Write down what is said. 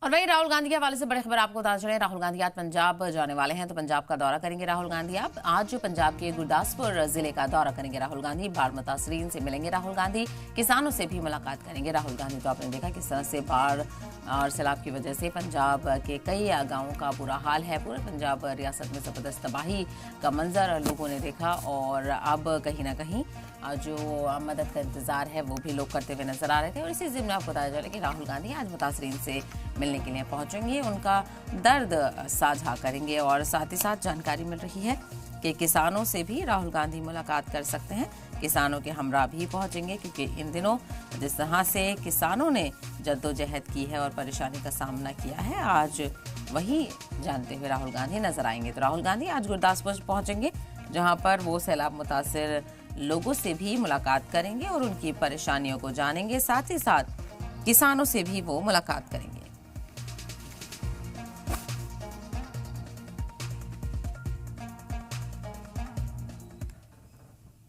और वही राहुल गांधी के हवाले से बड़ी खबर आपको बता चले। राहुल गांधी आज पंजाब जाने वाले हैं, तो पंजाब का दौरा करेंगे राहुल गांधी। आप आज पंजाब के गुरदासपुर जिले का दौरा करेंगे राहुल गांधी। बाढ़ मुतासरीन से मिलेंगे राहुल गांधी, किसानों से भी मुलाकात करेंगे राहुल गांधी। तो आपने देखा किस तरह से बाढ़ और सैलाब की वजह से पंजाब के कई गाँवों का बुरा हाल है। पूरे पंजाब रियासत में जबरदस्त तबाही का मंजर लोगों ने देखा और अब कहीं ना कहीं जो मदद का इंतजार है वो भी लोग करते हुए नजर आ रहे थे। और इसी जिम्मे आपको बताया जा रहा है कि राहुल गांधी आज मुतासरीन से मिलने के लिए पहुंचेंगे, उनका दर्द साझा करेंगे और साथ ही साथ जानकारी मिल रही है कि किसानों से भी राहुल गांधी मुलाकात कर सकते हैं। किसानों के हमरा भी पहुंचेंगे क्योंकि इन दिनों जिस तरह से किसानों ने जद्दोजहद की है और परेशानी का सामना किया है, आज वही जानते हुए राहुल गांधी नजर आएंगे। तो राहुल गांधी आज गुरदासपुर पहुंचेंगे, जहां पर वो सैलाब मुतासिर लोगों से भी मुलाकात करेंगे और उनकी परेशानियों को जानेंगे। साथ ही साथ किसानों से भी वो मुलाकात करेंगे।